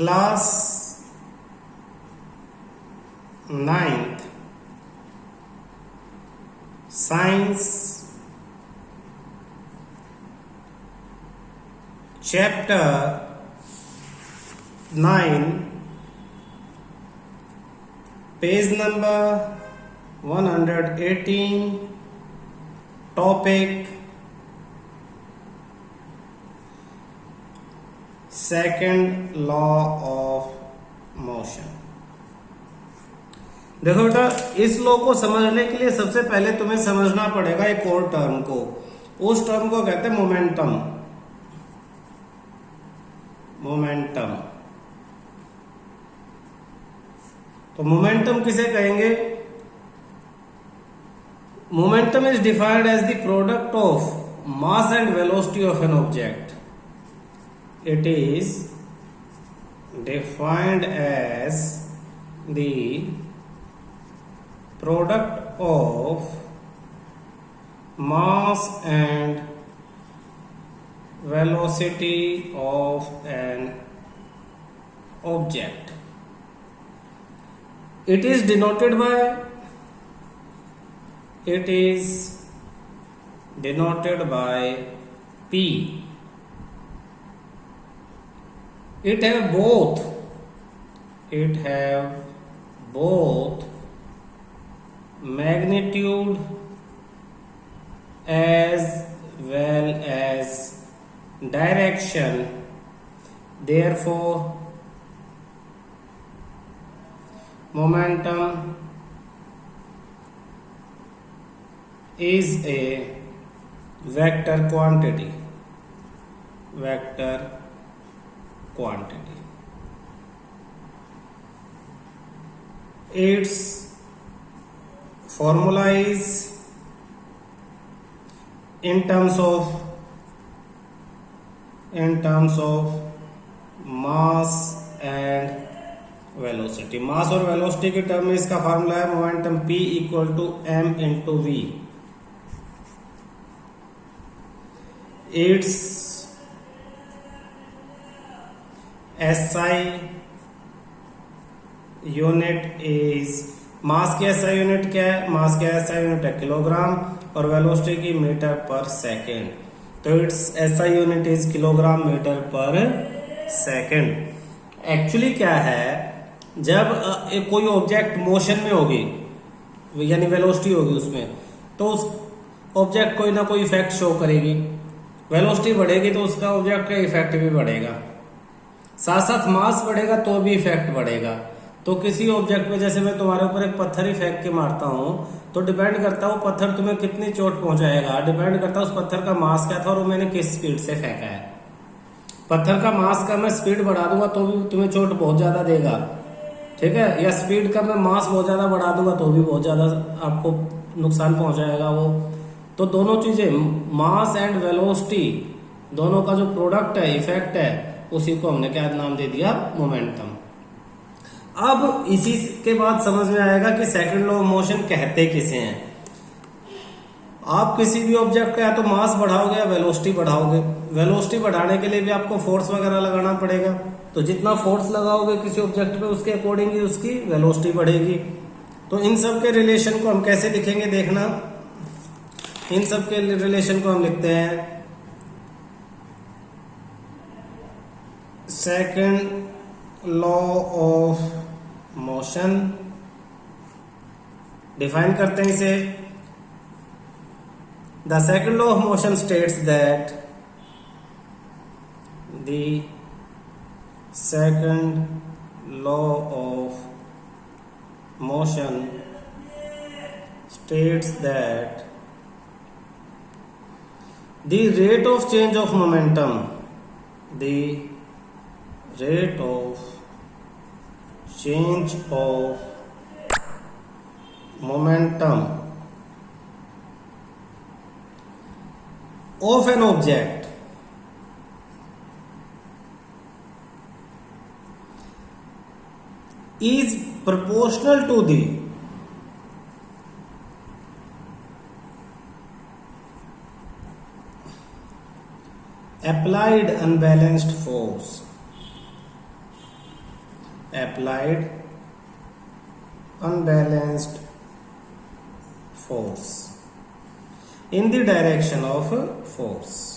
Class 9th science chapter 9 page number 118 topic second law of motion. देखो बेटा, इस law को समझने के लिए सबसे पहले तुम्हें समझना पड़ेगा एक और टर्म को। उस टर्म को कहते हैं मोमेंटम। मोमेंटम तो मोमेंटम किसे कहेंगे? Momentum is defined as the product of mass and velocity of an object. It is defined as the product of mass and velocity of an object. It is denoted by P. It have both magnitude as well as direction. Therefore, momentum is a vector quantity. Its formula is in terms of mass and velocity। Mass और velocity के term में इसका formula है momentum P equal to m into v। It's SI unit is, mass की SI unit क्या है? Mass की SI unit है किलोग्राम और वेलोसिटी की मीटर पर सेकेंड। तो it's SI unit is kilogram metre per second. Actually क्या है, जब कोई ऑब्जेक्ट मोशन में होगी यानी वेलोसिटी होगी उसमें, तो उस ऑब्जेक्ट कोई ना कोई इफेक्ट शो करेगी। वेलोसिटी बढ़ेगी तो उसका ऑब्जेक्ट का इफेक्ट भी बढ़ेगा, साथ साथ मास बढ़ेगा तो भी इफेक्ट बढ़ेगा। तो किसी ऑब्जेक्ट पे, जैसे मैं तुम्हारे ऊपर एक पत्थर ही फेंक के मारता हूं, तो डिपेंड करता है वो पत्थर तुम्हें कितनी चोट पहुंचाएगा, डिपेंड करता है उस पत्थर का मास क्या था और वो मैंने किस स्पीड से फेंका है। पत्थर का मास का मैं स्पीड बढ़ा दूंगा तो भी तुम्हें चोट बहुत ज्यादा देगा, ठीक है, या स्पीड का मैं मास बहुत ज्यादा बढ़ा दूंगा तो भी बहुत ज्यादा आपको नुकसान पहुंचाएगा वो। तो दोनों चीजें, मास एंड वेलोसिटी, दोनों का जो प्रोडक्ट है, इफेक्ट है, उसी को हमने क्या नाम दे दिया? मोमेंटम। अब इसी के बाद समझ में आएगा कि सेकंड लॉ ऑफ मोशन कहते किसे हैं। आप किसी भी ऑब्जेक्ट का या तो मास बढ़ाओगे या वेलोसिटी बढ़ाओगे। वेलोसिटी बढ़ाने के लिए भी आपको फोर्स वगैरह लगाना पड़ेगा, तो जितना फोर्स लगाओगे किसी ऑब्जेक्ट पे उसके अकॉर्डिंग ही उसकी वेलोसिटी बढ़ेगी। तो इन सब के रिलेशन को हम कैसे लिखेंगे देखना। इन सब के रिलेशन को हम लिखते हैं second law of motion. Define करते हैं इसे। The second law of motion states that the second law of motion states that the rate of change of momentum, the rate of change of momentum of an object is proportional to the applied unbalanced force applied unbalanced force in the direction of force.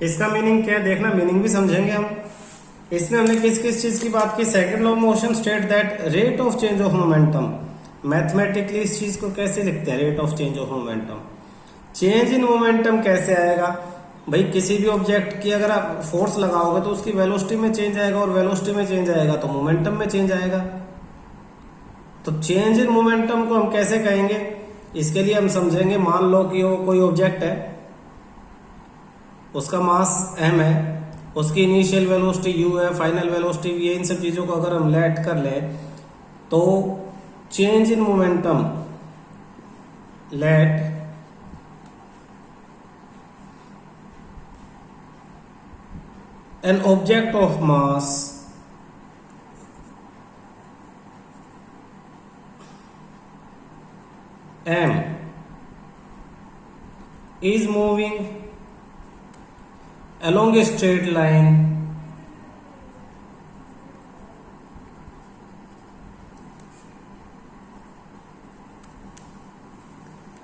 इसका meaning क्या है देखना, meaning भी समझेंगे हम। इसमें हमने किस किस चीज की बात की? Second law of motion state that rate of change of momentum, mathematically इस चीज को कैसे लिखते हैं? Rate of change of momentum. Change in momentum कैसे आएगा भाई? किसी भी ऑब्जेक्ट की अगर आप फोर्स लगाओगे तो उसकी वेलोसिटी में चेंज आएगा, और वेलोसिटी में चेंज आएगा तो मोमेंटम में चेंज आएगा। तो चेंज इन मोमेंटम को हम कैसे कहेंगे? इसके लिए हम समझेंगे, मान लो कि वो कोई ऑब्जेक्ट है, उसका मास m है, उसकी इनिशियल वेलोसिटी u है, फाइनल वेलोसिटी v है। इन सब चीजों को अगर हम लेट कर लें तो change in momentum let an object of mass m is moving along a straight line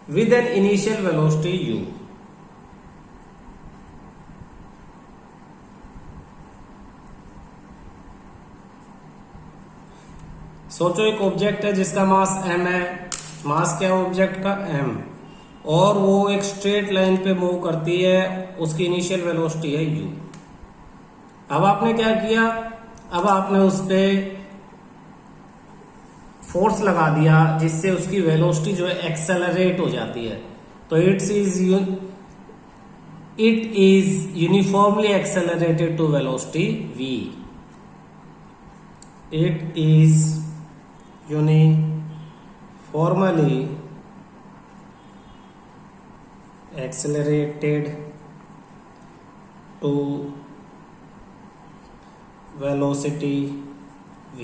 with an initial velocity u. सोचो एक ऑब्जेक्ट है जिसका मास m है, मास क्या है ऑब्जेक्ट का? m, और वो एक स्ट्रेट लाइन पे मूव करती है, उसकी इनिशियल वेलोसिटी है u। अब आपने क्या किया? अब आपने उस पे फोर्स लगा दिया जिससे उसकी वेलोसिटी जो है एक्सेलरेट हो जाती है। तो it is uniformly accelerated to velocity v। It is uniformly accelerated to velocity v।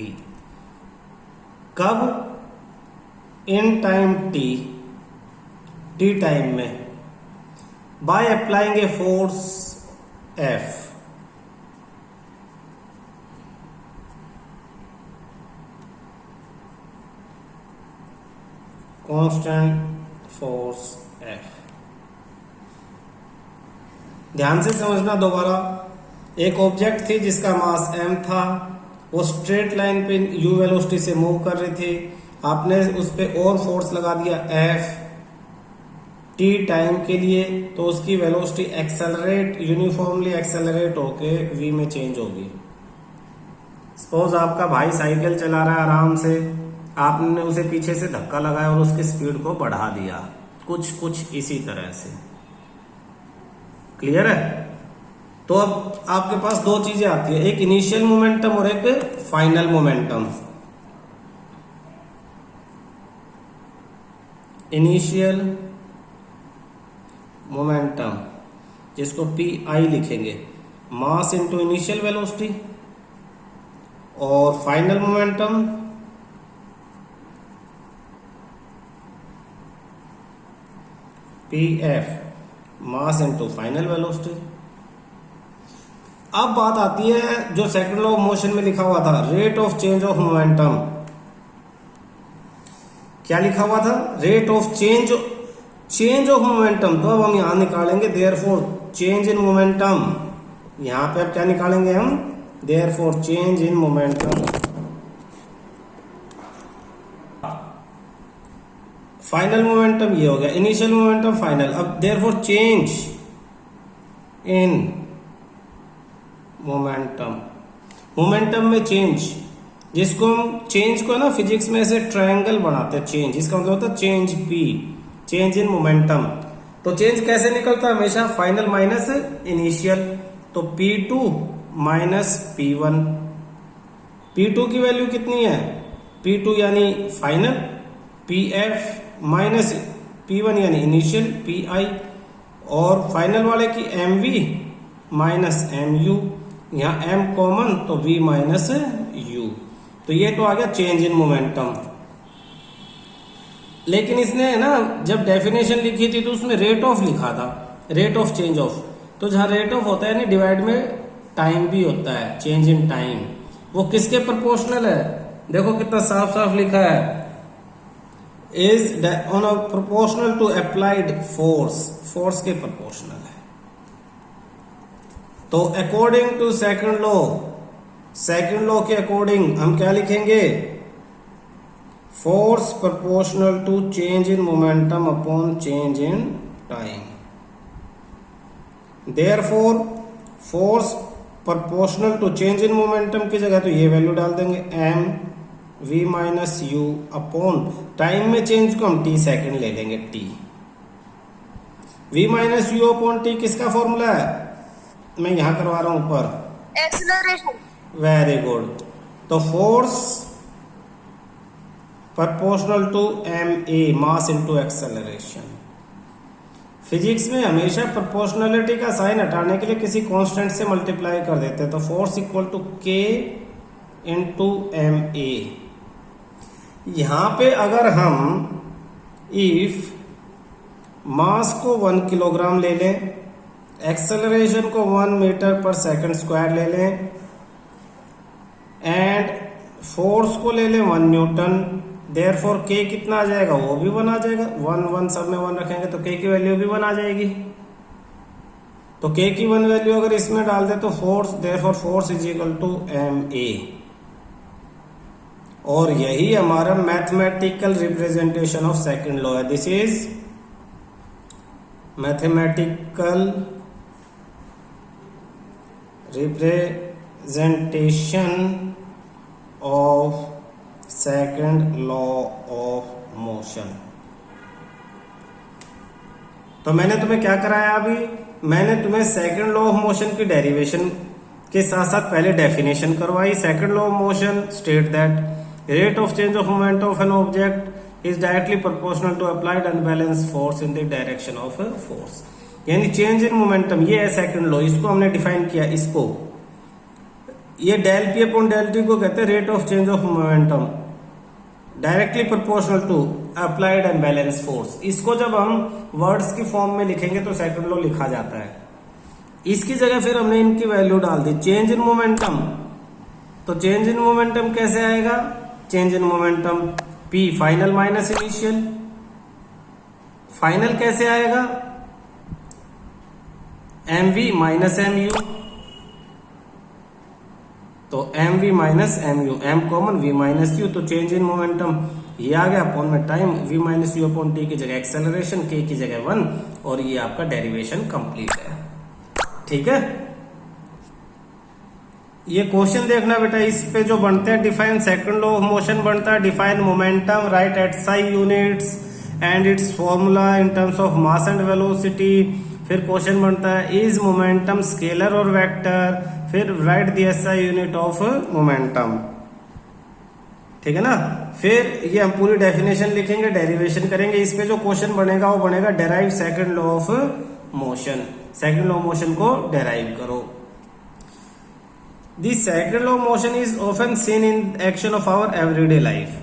कब? इन टाइम t टाइम में, by applying a force F। Constant force F। ध्यान से समझना दोबारा। एक ऑब्जेक्ट थी जिसका मास m था, वो स्ट्रेट लाइन पे u वेलोसिटी से मूव कर रही थी। आपने उस पे और फोर्स लगा दिया F t टाइम के लिए, तो उसकी वेलोसिटी यूनिफॉर्मली एक्सेलरेट होके v में चेंज होगी। सपोज आपका भाई साइकिल चला रहा है आराम से, आपने उसे पीछे से धक्का लगाया और उसकी स्पीड को बढ़ा दिया, कुछ इसी तरह से। क्लियर है? तो अब आपके पास दो चीजें आती है, एक इनिशियल मोमेंटम और एक फाइनल मोमेंटम। इनिशियल मोमेंटम जिसको PI लिखेंगे, मास इनटू इनिशियल वेलोसिटी, और final momentum PF, mass into final velocity. अब बात आती है जो सेकंड लॉ ऑफ मोशन में लिखा हुआ था, rate of change of momentum. क्या लिखा हुआ था? Rate of change of momentum. तो अब हम यहां निकालेंगे देयरफॉर चेंज इन मोमेंटम। यहां पे अब क्या निकालेंगे हम? Therefore change in momentum. Final momentum ये हो गया, इनिशियल मोमेंटम फाइनल। अब therefore change in momentum, momentum में चेंज, जिसको हम चेंज को ना फिजिक्स में ऐसे ट्रायंगल बनाते हैं चेंज, इसका मतलब होता है change P, change in momentum. तो चेंज कैसे निकलता है? हमेशा फाइनल माइनस इनिशियल। तो P2 माइनस P1। P2 की वैल्यू कितनी है? P2 यानी फाइनल, PF माइनस P1 यानी इनिशियल, PI, और फाइनल वाले की MV माइनस MU। यहाँ M कॉमन तो V माइनस U। तो ये तो आ गया चेंज इन मोमेंटम। लेकिन इसने ना जब डेफिनेशन लिखी थी तो उसमें रेट ऑफ लिखा था, रेट ऑफ चेंज ऑफ, तो जहां रेट ऑफ होता है यानी डिवाइड में टाइम भी होता है, चेंज इन टाइम, वो किसके प्रोपोर्शनल है? देखो कितना साफ साफ लिखा है, is on a proportional to applied force, force के प्रोपोर्शनल है। तो according to second law, second law के अकॉर्डिंग हम क्या लिखेंगे? Force proportional to change in momentum upon change in time. Therefore force proportional to change in momentum की जगह तो ये वैल्यू डाल देंगे m v minus u upon time में चेंज को हम t सेकंड ले लेंगे t। v minus u upon t किसका फॉर्मूला है? मैं यहां करवा रहा हूं ऊपर, एक्सेलरेशन। Very good. तो force proportional to ma, mass into acceleration. Physics में हमेशा प्रोपोर्शनलिटी का साइन हटाने के लिए किसी कांस्टेंट से मल्टीप्लाई कर देते हैं, तो force equal to k into ma। यहां पे अगर हम इफ मास को 1 किलोग्राम ले लें, एक्सेलरेशन को 1 मीटर पर सेकंड स्क्वायर ले लें एंड फोर्स को ले लें 1 न्यूटन, देयरफॉर k कितना आ जाएगा? वो भी 1 आ जाएगा। 1 1 सब में 1 रखेंगे तो k की वैल्यू भी 1 आ जाएगी। तो k की 1 वैल्यू अगर इसमें डाल दे तो force, therefore force is equal to ma। और यही हमारा mathematical representation of second law है। This is mathematical representation of second law of motion. तो मैंने तुम्हें क्या कराया अभी? मैंने तुम्हें सेकंड लॉ ऑफ मोशन की डेरिवेशन के साथ साथ पहले डेफिनेशन करवाई। Second law of motion state that rate of change of moment of an object is directly proportional to applied unbalance force in the direction of force, यानी change in momentum, ये है second law. इसको हमने define किया, इसको ये del p upon del t को कहते हैं rate of change of momentum directly proportional to applied and balance force. इसको जब हम वर्ड्स की फॉर्म में लिखेंगे तो सेकंड लॉ लिखा जाता है। इसकी जगह फिर हमने इनकी वैल्यू डाल दी, चेंज इन मोमेंटम। तो चेंज इन मोमेंटम कैसे आएगा? Change in momentum p final minus initial. Final कैसे आएगा? mv minus mu। तो mv minus mu, m common v minus u, तो चेंज इन मोमेंटम ये आ गया अपॉन में time, v minus u upon T की जगह एक्सेलरेशन, k की जगह 1, और ये आपका डेरिवेशन कंप्लीट है। ठीक है, ये क्वेश्चन देखना बेटा, इस पे जो बनते हैं define second law of motion बनता है, define momentum, right at SI units and its formula in terms of mass and velocity. फिर क्वेश्चन बनता है इज मोमेंटम स्केलर और वेक्टर, फिर right the SI unit of momentum. ठीक है ना, फिर ये हम पूरी डेफिनेशन लिखेंगे, डेरिवेशन करेंगे। इस पे जो क्वेश्चन बनेगा वो बनेगा derive second law of motion. Second law of motion को डेराइव करो। The second law of motion is often seen in action of our everyday life.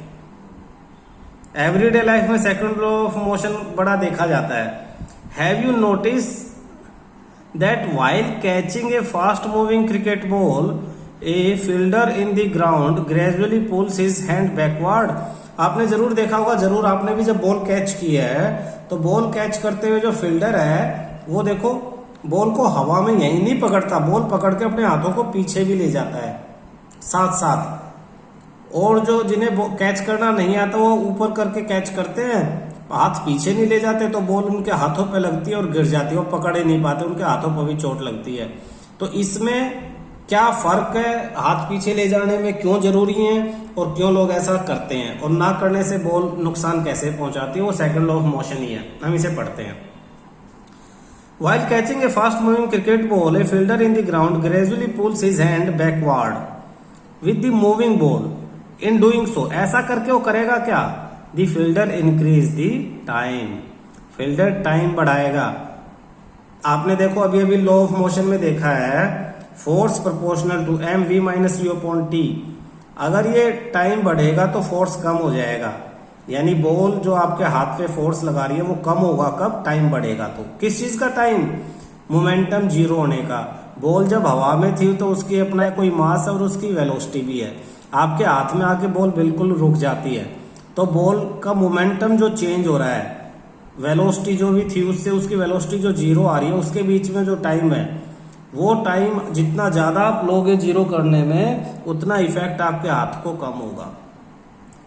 Everyday life में second law of motion बड़ा देखा जाता है। Have you noticed that while catching a fast moving cricket ball, a fielder in the ground gradually pulls his hand backward? आपने जरूर देखा होगा, जरूर आपने भी जब बॉल कैच किया है तो बॉल कैच करते हुए जो फील्डर है वो देखो बॉल को हवा में यही नहीं पकड़ता, बॉल पकड़ के अपने हाथों को पीछे भी ले जाता है साथ साथ। और जो जिन्हें कैच करना नहीं आता वो ऊपर करके कैच करते हैं, हाथ पीछे नहीं ले जाते, तो बॉल उनके हाथों पे लगती है और गिर जाती है, वो पकड़ ही नहीं पाते, उनके हाथों पर भी चोट लगती है। तो इसमें क्या फर्क है, हाथ पीछे ले जाने में क्यों जरूरी है और क्यों लोग ऐसा करते हैं, और ना करने से बॉल नुकसान कैसे पहुंचाती है, वो सेकंड लॉ ऑफ मोशन ही है। हम इसे पढ़ते हैं। While catching a fast-moving cricket ball, a fielder in the ground gradually pulls his hand backward with the moving ball. In doing so, ऐसा करके वो करेगा क्या? The fielder increase the time. Fielder time बढ़ाएगा। आपने देखो अभी अभी लॉ ऑफ मोशन में देखा है, force proportional to mv minus u upon t. अगर ये टाइम बढ़ेगा तो फोर्स कम हो जाएगा, यानी बॉल जो आपके हाथ पे फोर्स लगा रही है वो कम होगा कब, टाइम बढ़ेगा तो। किस चीज का टाइम, मोमेंटम जीरो होने का। बॉल जब हवा में थी तो उसकी अपना कोई मास और उसकी वेलोसिटी भी है। आपके हाथ में आके बॉल बिल्कुल रुक जाती है, तो बॉल का मोमेंटम जो चेंज हो रहा है, वेलोसिटी जो भी थी उससे उसकी वेलोसिटी जो जीरो आ रही है, उसके बीच में जो टाइम है, वो टाइम जितना ज्यादा आप लोगे जीरो करने में, उतना इफेक्ट आपके हाथ को कम होगा।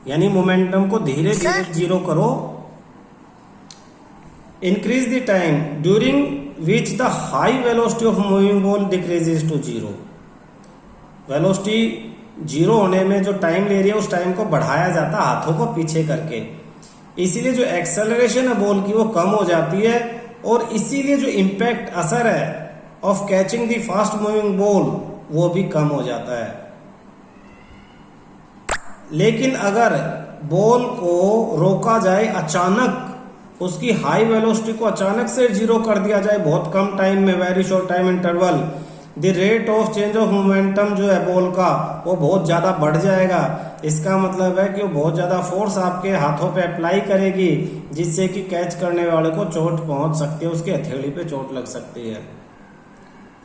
यानी मोमेंटम को धीरे धीरे जीरो करो। Increase the time during which the high velocity of moving ball decreases to zero. Velocity zero होने में जो टाइम ले रही है उस टाइम को बढ़ाया जाता है हाथों को पीछे करके, इसीलिए जो एक्सेलरेशन है बॉल की वो कम हो जाती है, और इसीलिए जो इम्पैक्ट असर है of catching the fast moving ball वो भी कम हो जाता है। लेकिन अगर बॉल को रोका जाए अचानक, उसकी हाई वेलोसिटी को अचानक से जीरो कर दिया जाए बहुत कम टाइम में, very short time interval, the rate of change of momentum जो है बॉल का वो बहुत ज्यादा बढ़ जाएगा। इसका मतलब है कि वो बहुत ज्यादा फोर्स आपके हाथों पे अप्लाई करेगी, जिससे कि कैच करने वाले को चोट पहुंच सकती है, उसकी हथेली पे चोट लग सकती है।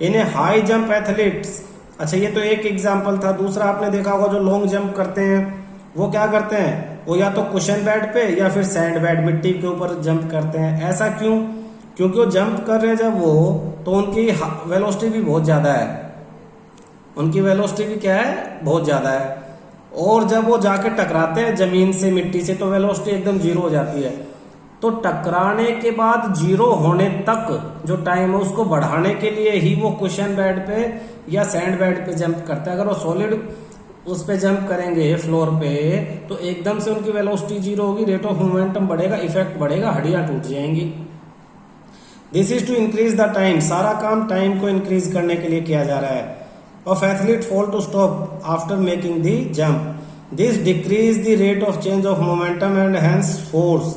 इन हाई जंप एथलीट्स, अच्छा ये तो एक एग्जाम्पल था। दूसरा आपने देखा होगा जो लॉन्ग जंप करते हैं वो क्या करते हैं, वो या तो कुशन बैट पे या फिर सैंड बैट मिट्टी के ऊपर जंप करते हैं। ऐसा क्यों, क्योंकि वो जंप कर रहे हैं जब वो, तो उनकी वेलोसिटी भी बहुत ज्यादा है, उनकी वेलोसिटी भी क्या है, बहुत ज्यादा है। और जब वो जाके टकराते हैं जमीन से, मिट्टी से, तो वेलोसिटी एकदम जीरो हो जाती है। तो टकराने के बाद जीरो होने तक जो टाइम है उसको बढ़ाने के लिए ही वो कुशन बैट पे या सैंड बैट पे जंप करते हैं। अगर वो सॉलिड उस पे जंप करेंगे फ्लोर पे, तो एकदम से उनकी वेलोसिटी जीरो होगी, रेट ऑफ मोमेंटम बढ़ेगा, इफेक्ट बढ़ेगा, हड्डियां टूट जाएंगी। This is to increase the time, सारा काम टाइम को इंक्रीज करने के लिए किया जा रहा है। Of athlete fall to stop after making the jump, this decrease the rate of change of momentum and hence force.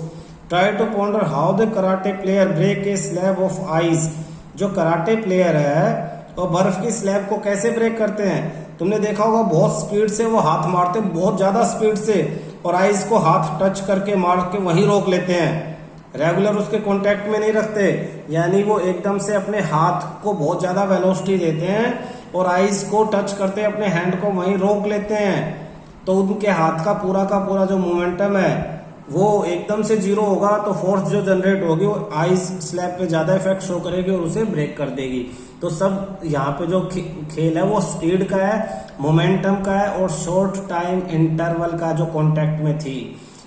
Try to ponder how the karate player break a slab of ice. जो karate player है वो बर्फ की slab को कैसे break करते हैं। तुमने देखा होगा बहुत स्पीड से वो हाथ मारते, बहुत ज्यादा स्पीड से, और आइस को हाथ टच करके मार के वहीं रोक लेते हैं, रेगुलर उसके कांटेक्ट में नहीं रखते। यानी वो एकदम से अपने हाथ को बहुत ज्यादा वेलोसिटी देते हैं और आइस को टच करते हैं, अपने हैंड को वहीं रोक लेते हैं। तो उनके हाथ का पूरा जो मोमेंटम है वो एकदम से जीरो होगा, तो फोर्स जो जनरेट होगी वो आइस स्लैब पे ज्यादा इफेक्ट शो करेगी और उसे ब्रेक कर देगी। तो सब यहाँ पे जो खेल है वो स्पीड का है, मोमेंटम का है और शॉर्ट टाइम इंटरवल का जो कांटेक्ट में थी।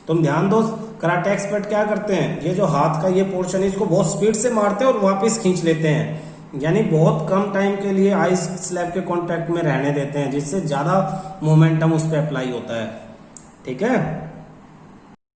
तुम ध्यान दो, कराटे एक्सपर्ट क्या करते हैं, ये जो हाथ का ये पोर्शन है इसको बहुत स्पीड से मारते हैं और वापस खींच लेते हैं, यानी बहुत कम टाइम के लिए आइस स्लैब के कांटेक्ट में रहने देते हैं, जिससे ज्यादा मोमेंटम उस पर अप्लाई होता है। ठीक है।